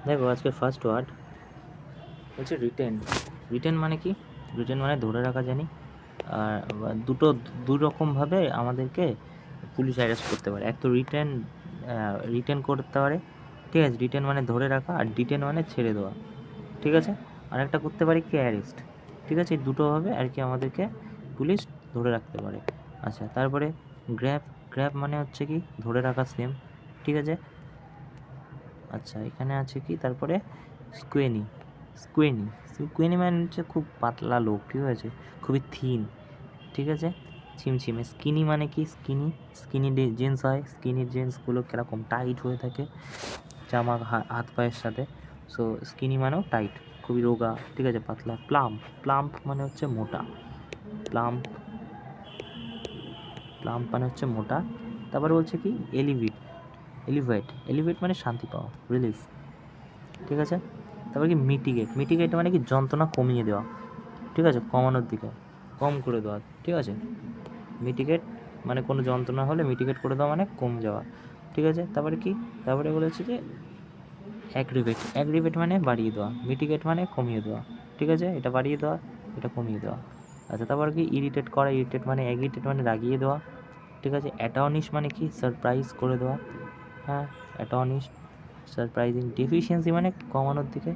দেখো আজকে first word হচ্ছে রিটেন। রিটেন মানে কি? রিটেন মানে ধরে রাখা জানি। আর দু রকমভাবে আমাদেরকে পুলিশ অ্যারেস্ট করতে পারে। এক তো রিটেন করতে পারে, ঠিক আছে? রিটেন মানে ধরে রাখা, আর ডিটেন মানে ছেড়ে দেওয়া, ঠিক আছে? আর একটা করতে পারি কি অ্যারেস্ট, ঠিক আছে? এই দুটোভাবে আর কি আমাদেরকে পুলিশ ধরে রাখতে পারে। আচ্ছা, তারপরে গ্র্যাব। গ্র্যাব মানে হচ্ছে কি ধরে রাখা, সেম, ঠিক আছে? আচ্ছা, এখানে আছে কি তারপরে স্কুয়েনি। স্কুয়েনি স্কুয়েনি মানে হচ্ছে খুব পাতলা লোক, ঠিক আছে? খুবই থিন, ঠিক আছে? ছিমছিমে। স্কিনি মানে কি? স্কিনি জিন্স হয়। স্কিনি জিন্সগুলো কীরকম টাইট হয়ে থাকে জামা হাত পায়ের সাথে। সো স্কিনি মানেও টাইট, খুবই রোগা, ঠিক আছে? পাতলা। প্লাম্প। প্লাম্প মানে হচ্ছে মোটা। প্লাম্প প্লাম্প মানে হচ্ছে মোটা। তারপরে বলছে কি এলিভেট মানে শান্তি পাওয়া, রিলিফ, ঠিক আছে? তারপর কি মিটিগেট মানে কি যন্ত্রণা কমিয়ে দেওয়া, ঠিক আছে? কমানোর দিকে, কম করে দেওয়া, ঠিক আছে? মিটিগেট মানে কোনো যন্ত্রণা হলে মিটিগেট করে দেওয়া মানে কমে যাওয়া, ঠিক আছে? তারপরে বলেছে যে অ্যাগ্রিভেট মানে বাড়িয়ে দেওয়া, মিটিগেট মানে কমিয়ে দেওয়া, ঠিক আছে? এটা বাড়িয়ে দেওয়া, এটা কমিয়ে দেওয়া। আচ্ছা, তারপর কি ইরিটেট করা। অ্যাগ্রিটেট মানে রাগিয়ে দেওয়া, ঠিক আছে? অ্যাটনিশ মানে কি সারপ্রাইজ করে দেওয়া, হ্যাঁ, অ্যাটনিশ, সারপ্রাইজিং। ডেফিসিয়েন্সি মানে কমানোর দিকে,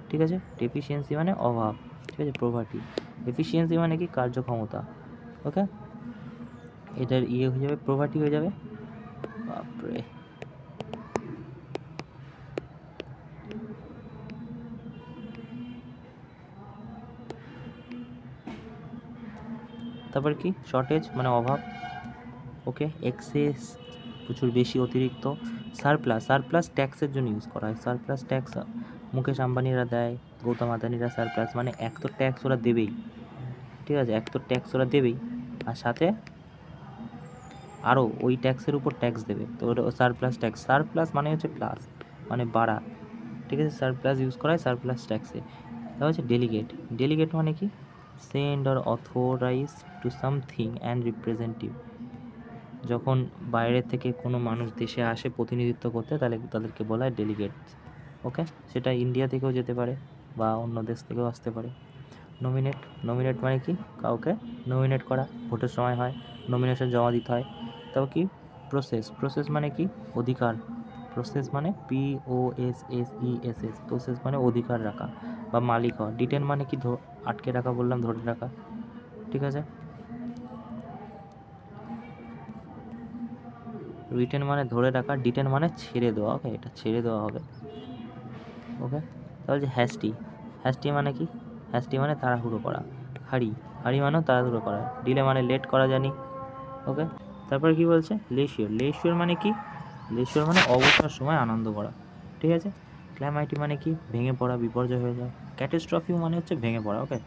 ঠিক আছে? ডেফিসিয়েন্সি মানে অভাব, ঠিক আছে? প্রভার্টি। এফিসিয়েন্সি মানে কি কার্যক্ষমতা, ওকে? এটার হয়ে যাবে প্রভার্টি হয়ে যাবে। বাপরে, তারপর কি শর্টেজ মানে অভাব, ওকে? এক্সেস প্রচুর বেশি, অতিরিক্ত। সারপ্লাস ট্যাক্সের জন্য ইউজ করা হয়। সারপ্লাস ট্যাক্স মুকেশ আম্বানিরা দেয়, গৌতম আদানিরা। সারপ্লাস মানে এক তো ট্যাক্স ওরা দেবেই, ঠিক আছে? এক তো ট্যাক্স ওরা দেবেই, আর সাথে আরও ওই ট্যাক্সের উপর ট্যাক্স দেবে, তো ওটা সারপ্লাস ট্যাক্স। সারপ্লাস মানে হচ্ছে প্লাস, মানে বাড়া, ঠিক আছে? সারপ্লাস ইউজ করা হয় সারপ্লাস ট্যাক্সে। তারপর হচ্ছে ডেলিগেট মানে কি send or authorize to something and representative. যখন বাইরে থেকে কোনো মানুষ দেশে আসে প্রতিনিধিত্ব করতে, তাহলে তাদেরকে বলা হয় ডেলিগেট, ওকে? সেটা ইন্ডিয়া থেকেও যেতে পারে বা অন্য দেশ থেকেও আসতে পারে। নমিনেট মানে কি কাউকে নমিনেট করা, ভোটের সময় হয়, নমিনেশন জমা দিতে হয়। তারপর কি প্রসেস মানে কি অধিকার। প্রসেস মানে POSSESS, প্রসেস মানে অধিকার রাখা বা মালিক হওয়া। ডিটেন মানে কি আটকে রাখা, বললাম ধরে রাখা, ঠিক আছে? রিটেন মানে ধরে রাখা, ডিটেন মানে ছেড়ে দেওয়া, ওকে? এটা ছেড়ে দেওয়া হবে, ওকে? তাহলে যে হ্যাস্টি মানে কি? হ্যাস্টি মানে তাড়াহুড়ো করা। হারি মানেও তাড়াহুড়ো করা। ডিলে মানে লেট করা, জানি, ওকে? তারপরে কি বলছে লেশিওর মানে কি? লেশিওর মানে অবসর সময় আনন্দ করা, ঠিক আছে? ক্ল্যামাইটি মানে কি ভেঙে পড়া, বিপর্যয় হয়ে যাওয়া। ক্যাটাস্ট্রফি মানে হচ্ছে ভেঙে পড়া, ওকে?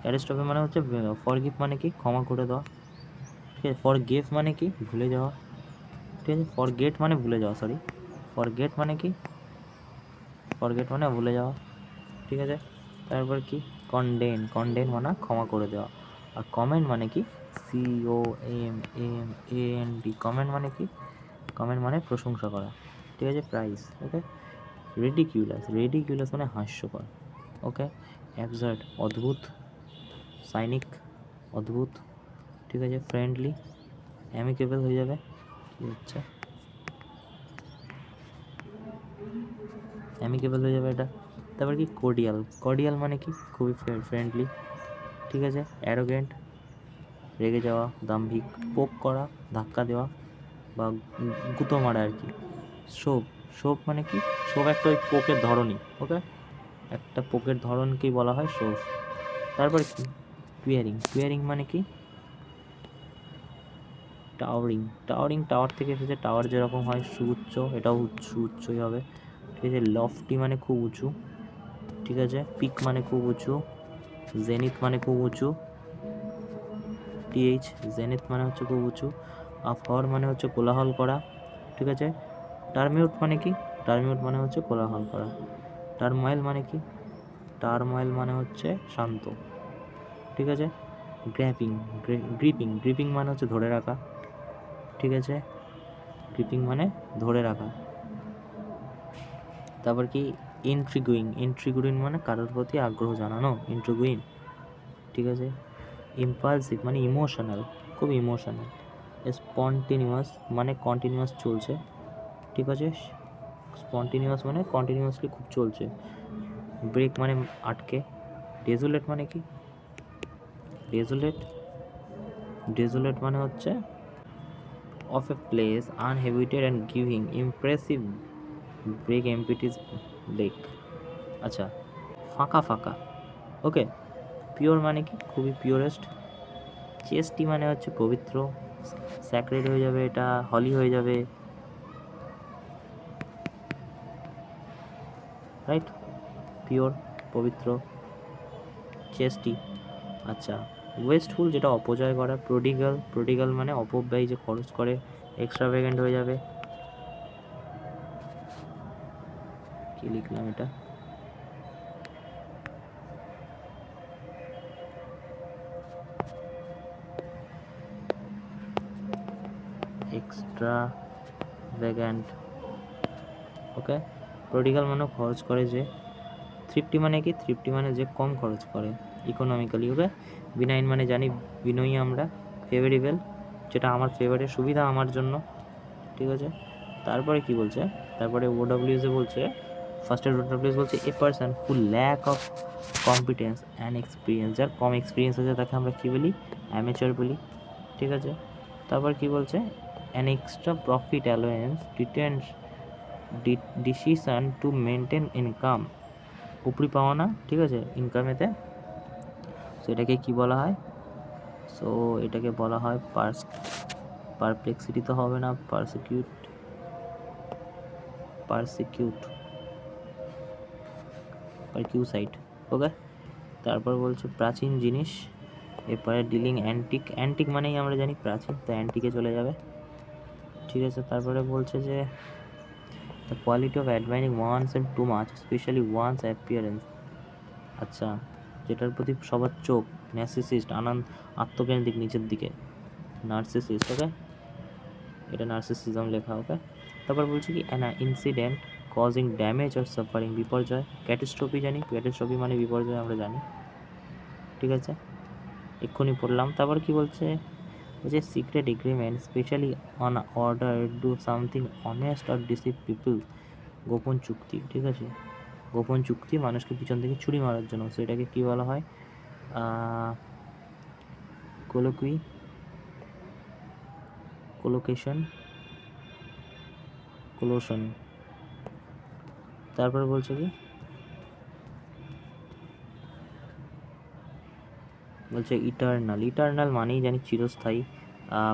ক্যাটাস্ট্রফি মানে হচ্ছে ফরগিভ মানে কি ক্ষমা করে দেওয়া, ঠিক আছে? ফরগেভ মানে কি ভুলে যাওয়া, ঠিক আছে? ফরগেট মানে ভুলে যাওয়া, সরি। ফরগেট মানে কি ফরগেট মানে ভুলে যাওয়া, ঠিক আছে? তারপর কি কন্ডেন মানে ক্ষমা করে দেওয়া। আর কমেন্ট মানে কি COMMAND। কমেন্ট মানে কি? কমেন্ট মানে প্রশংসা করা, ঠিক আছে? প্রাইস, ওকে? রেডিকিউলাস মানে হাস্যকর, ওকে? অ্যাবসার্ড অদ্ভুত। সাইনিক অদ্ভুত, ঠিক আছে? ফ্রেন্ডলি অ্যামিকেবল হয়ে যাবে, কি হচ্ছে অ্যামিকেবল হয়ে যাবে এটা। তারপর কি কর্ডিয়াল মানে কি খুবই ফ্রেন্ডলি, ঠিক আছে? অ্যারোগেন্ট রেগে যাওয়া, দাম্ভিক। পোক করা ধাক্কা দেওয়া বা গুঁতো মারা আর কি। শোভ মানে কি? শোভ একটা ওই পোকের ধরনই, ওকে? একটা পোকের ধরনকেই বলা হয় শোভ। তারপর কি টুয়ারিং মানে কি টাওয়ার থেকে এসেছে। টাওয়ার যেরকম হয় সুউচ্চ, এটাও সুউচ্চই হবে, ঠিক আছে? লফটি মানে খুব উঁচু, ঠিক আছে? পিক মানে খুব উঁচু। জেনিথ মানে খুব উঁচু, জেনিথ মানে হচ্ছে খুব উঁচু। আফহর মানে হচ্ছে কোলাহল করা, ঠিক আছে? টার্মিউট মানে হচ্ছে কোলাহল করা। টার্ময়েল মানে কি? টার্ময়েল মানে হচ্ছে শান্ত, ঠিক আছে? গ্রিপিং মানে হচ্ছে ধরে রাখা, ঠিক আছে? গ্রিপিং মানে ধরে রাখা। তারপর কি ইন্ট্রিগুইং মানে কারোর প্রতি আগ্রহ জানানো, ইন্ট্রিগুইং, ঠিক আছে। ইম্পালসিভ মানে ইমোশনাল, খুব ইমোশনাল। স্পন্টিনিউয়াস মানে কন্টিনিউয়াস চলছে, ঠিক আছে। স্পন্টিনিউয়াস মানে কন্টিনিউয়াসলি খুব চলছে। ব্রেক মানে আটকে। ডেজোলেট মানে কি? ডেজোলেট মানে হচ্ছে of a place uninhabited and giving impressive break empties lake। আচ্ছা, ফাঁকা ফাঁকা, ওকে। পিওর মানে কি? খুবই পিওরেস্ট। চেস্টি মানে হচ্ছে পবিত্র, স্যাক্রেড হয়ে যাবে, এটা হলি হয়ে যাবে, রাইট। পিওর, পবিত্র, চেস্টি। আচ্ছা, ওয়েস্টফুল যেটা অপচয় করা। প্রোডিগাল মানে অপব্যয়, যে খরচ করে, এক্সট্রাভ্যাগেন্ট হয়ে যাবে। কি লিখলাম এটা? এক্সট্রাভ্যাগেন্ট, ওকে। প্রোডিগাল মানে খরচ করে যে। থ্রিফটি মানে কি? থ্রিফটি মানে যে কম খরচ করে, ইকোনমিক্যালি, ওকে। বিনাইন মানে জানি বিনয়ী আমরা। ফেভারেবল যেটা আমার ফেভারের, সুবিধা আমার জন্য, ঠিক আছে। তারপরে কি বলছে? তারপরে ওডব্লিউএসে বলছে, ফার্স্টের ওডব্লিউএস বলছে a person who lack of competence and experience, যার কম এক্সপিরিয়েন্স আছে তাকে আমরা কী বলি? অ্যামেচার বলি, ঠিক আছে। তারপর কি বলছে? An extra profit allowance decision to maintain income, উপরি পাওনা, ঠিক আছে, ইনকামেতে। সো এটাকে কি বলা হয়? সো এটাকে বলা হয় পারপ্লেক্সিটি তো হবে না, পারকিউসাইট, ওকে। তারপর বলছে প্রাচীন জিনিস, এরপরে ডিলিং অ্যান্টিক মানেই আমরা জানি প্রাচীন, তো অ্যান্টিকে চলে যাবে, ঠিক আছে। তারপরে বলছে যে the quality of admiring ones and too much, specially ones appearance. আচ্ছা, যেটার প্রতি সবার চোখ, ন্যার্সিসিস্ট, আত্মকেন্দ্রিক, নিচের দিকে, নার্সিসিস্ট, ওকে। এটা নার্সিসিজম লেখা, ওকে। তারপর বলছি কি an incident causing damage or suffering, বিপর্যয়। ক্যাটাস্ট্রফি জানি, ক্যাটাস্ট্রফি মানে বিপর্যয়, আমরা জানি, ঠিক আছে, এক্ষুনি পড়লাম। তারপর কি বলছে? বলছে secret agreement specially on order do something honest or deceive people, গোপন চুক্তি, ঠিক আছে। গোপন চুক্তি মানুষকে পিছন থেকে ছুরি মারার জন্য, সেটাকে কি বলা হয়? কোলোশন। তারপর বলছে কি? বলছে ইটার্নাল মানেই জানি চিরস্থায়ী,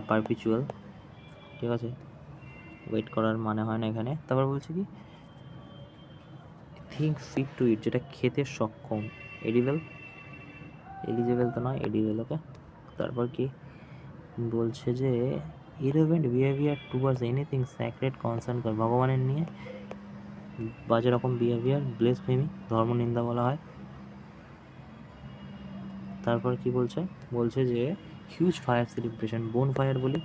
পারপিচুয়াল, ঠিক আছে, ওয়েট করার মানে হয় না এখানে। তারপর বলছে কি থিঙ্ক ফিট টু ইট, যেটা খেতে সক্ষম, এলিজেবল তো নয়, এডিবল, ওকে। তারপর কি বলছে? যে irrelevant behaviour towards anything sacred concern করে, ভগবানের নিয়ে বাজে রকম বিহেভিয়ার, ব্লেসফেমি, ধর্মনিন্দা বলা হয়। তারপর কি বলছে? বলছে যে huge fire celebration, bonfire বলি,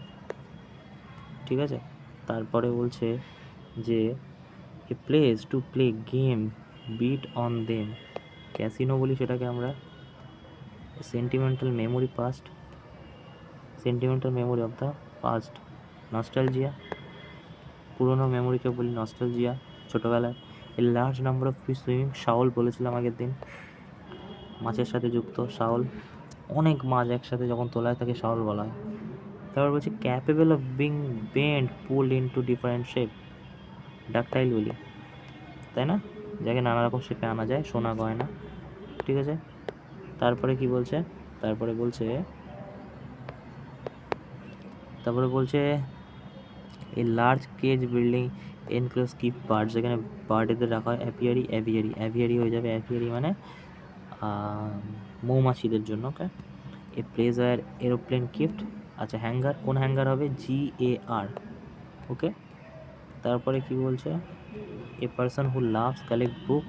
ঠিক আছে। তারপরে বলছে যে a place to play game bet on them, casino বলি সেটাকে আমরা। Sentimental memory of the past, nostalgia, পুরোনো মেমোরিকে বলি নস্টালজিয়া, ছোটোবেলায়। A large number of fish swimming, shoal বলেছিলাম আগের দিন, মাছের সাথে যুক্ত শাওল, অনেক মাছ একসাথে যখন তোলায় তাকে শাওল বলা হয়। তারপর বলছি capable of being bend pulled into different shape, ductile বলি, তাই না, যাকে নানা রকম শেপে আনা যায়, সোনা গয়না, ঠিক আছে। তারপরে কি বলছে? তারপরে বলছে এই large cage building enclose keep birds, যেখানে বার্ডেদের রাখা হয়, অ্যাভিয়ারি হয়ে যাবে। অ্যাভিয়ারি মানে মৌমাছিদের জন্য, ওকে। এ প্লেস আর এরোপ্লেন কিফট, আচ্ছা, হ্যাঙ্গার, কোন হ্যাঙ্গার হবে? GAR, ওকে। তারপরে কি বলছে? A person who loves collect book,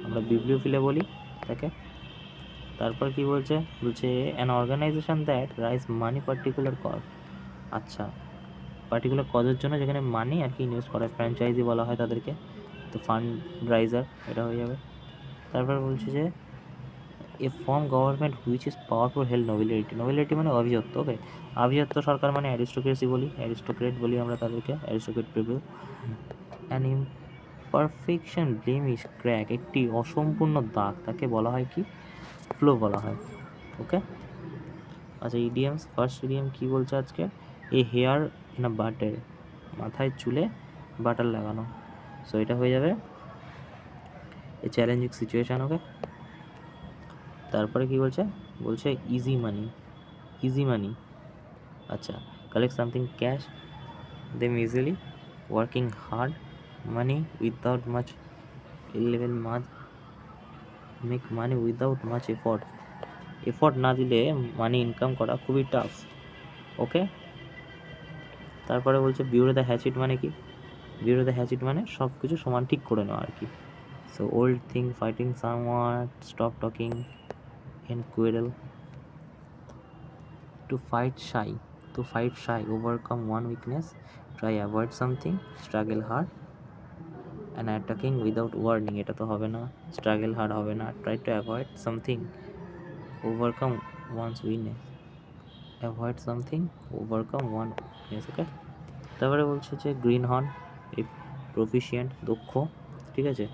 আমরা বিবলিওফিলে বলি তাকে। তারপর কি বলছে? An organisation that rise money particular cause, আচ্ছা, পার্টিকুলার কজের জন্য যেখানে মানি আর কি ইনভেস্ট করা হয়, ফ্র্যাঞ্চাইজি বলা হয় তাদেরকে। তো ফান্ড রাইজার এটা হয়ে যাবে। তারপর বলছে যে a form government which is powerful help nobility. Nobility মানে অভিজাত্য। ওকে, আভিজাত্য সরকার মানে অ্যারিস্টোক্রেসি বলি, অ্যারিস্টোক্রেট বলি আমরা তাদেরকে, aristocrat people. An imperfection blemish crack, একটি অসম্পূর্ণ দাগ, তাকে বলা হয় কি? ফ্লো বলা হয়। ওকে, আচ্ছা ইডিয়ামস, ফার্স্ট ইডিয়াম কি বলছে আজকে? এ হেয়ার ইন আ বাটার, মাথায় চুলে বাটার লাগানো। সো এটা হয়ে যাবে এ চ্যালেঞ্জিং সিচুয়েশান। ওকে, তারপরে কি বলছে? বলছে ইজি মানি, ইজি মানি। আচ্ছা, collect something cash them easily, working hard, money without much level মাছ, make money without much effort, effort না দিলে মানি ইনকাম করা খুবই টাফ। ওকে, তারপরে বলছে বিউরো দ্য হ্যাচিট মানে কি? বিউরো দ্য হ্যাচিট মানে সব কিছু সমান ঠিক করে নেওয়া আর কি। So old thing fighting someone, stop talking in quarrel, to fight shy, to fight shy, overcome one weakness, try avoid something, struggle hard, and attacking without warning, এটা তো হবে না, struggle hard হবে না, try to avoid something, overcome one's weakness, avoid something, overcome one weakness। ওকে, তারপরে বলছে যে green horn, proficient, দক্ষ, ঠিক আছে।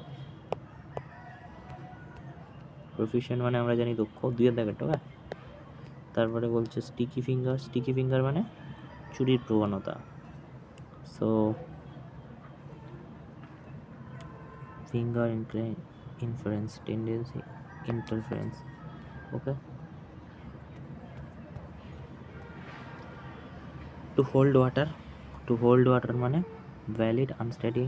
প্রফিশিয়েন্ট মানে আমরা জানি দক্ষ, দুইয়ের দাগেরটা। ওকে, তারপরে বলছে স্টিকি ফিঙ্গার, স্টিকি ফিঙ্গার মানে চুরির প্রবণতা। So finger inference, tendency, interference. Okay, to hold water, to hold water মানে ভ্যালিড, আনস্টেডি,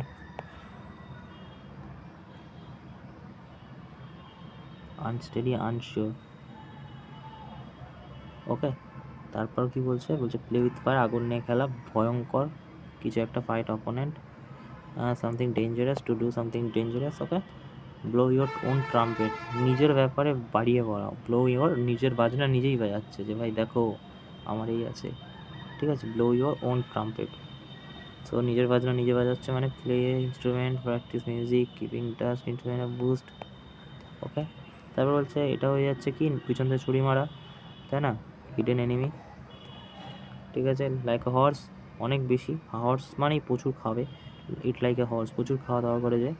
আনস্টেডি, আনশিওর। ওকে, তারপর কি বলছে? বলছে প্লে উইথ ফায়ার, আগুন নিয়ে খেলা, ভয়ঙ্কর কিছু একটা, fight opponent, something dangerous, to do something dangerous. Okay, blow your own trumpet, নিজের ব্যাপারে বাড়িয়ে বলা, ব্লো ইয়োর, নিজের বাজনা নিজেই বাজাচ্ছে যে ভাই দেখো আমার এই আছে, ঠিক আছে। Blow your own trumpet, so নিজের বাজনা নিজে বাজাচ্ছে মানে play instrument, practice music, keeping touch, instrument boost. Okay, তারপর বলছে এটা হয়ে যাচ্ছে কি পিছন থেকে ছুরি মারা, তাই না, হিডেন এনিমি, ঠিক আছে। লাইক এ হর্স, অনেক বেশি, হর্স মানেই প্রচুর খাবে, ইট লাইক এ হর্স, প্রচুর খাওয়া দাওয়া করে যে,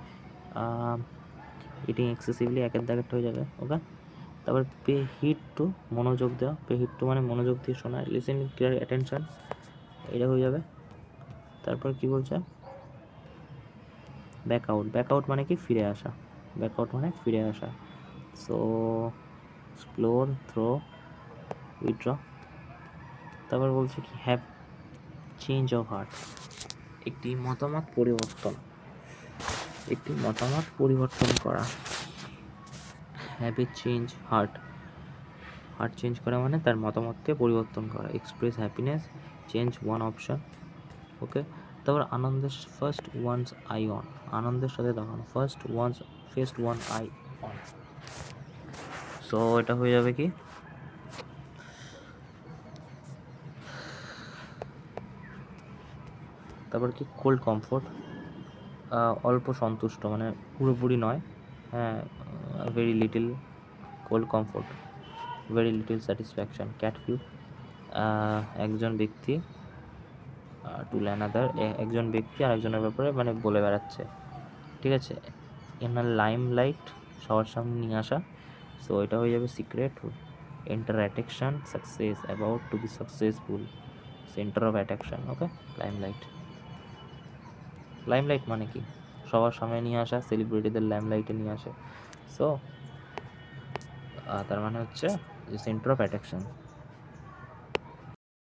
ইটিং এক্সেসিভলি, একের দাগেরটা হয়ে যাবে। ওকে, তারপর পে হিট টু, মনোযোগ দেওয়া, পে হিট টু মানে মনোযোগ দিয়ে শোনা, লিসেন ক্লিয়ার অ্যাটেনশন, এটা হয়ে যাবে। তারপর কি বলছে? ব্যাক আউট, ব্যাক আউট মানে কি ফিরে আসা, ব্যাক আউট মানে ফিরে আসা। So explore, throw, withdraw. তারপর বলছে কি হ্যাভ চেঞ্জ অফ হার্ট, একটি মতামত পরিবর্তন, একটি মতামত পরিবর্তন করা, have a change heart, heart change করা মানে তার মতামতকে পরিবর্তন করা, express happiness, change one option. Okay, তারপর আনন্দের ফার্স্ট ওয়ান্স আই অন, আনন্দের সাথে দেখানো, first one eye on. So এটা হয়ে যাবে কি? তারপর কি কোল্ড কমফোর্ট, অল্প সন্তুষ্ট মানে পুরোপুরি নয়, হ্যাঁ, very little, cold comfort, very little satisfaction. ক্যাটফিউ, একজন ব্যক্তি, টু অ্যানাদার, একজন ব্যক্তি আরেকজনের ব্যাপারে মানে বলে বেড়াচ্ছে, ঠিক আছে। ইন আ লাইম লাইট, সবার সামনে নিয়ে আসা। সো এটা হয়ে যাবে secret, enter attraction, success, about to be successful, centre of attraction. Okay, limelight, limelight মানে কি সবার সামনে নিয়ে আসা, সেলিব্রিটিদের লাইমলাইটে নিয়ে আসে। সো তার মানে হচ্ছে যে সেন্টার অফ অ্যাট্রাকশন।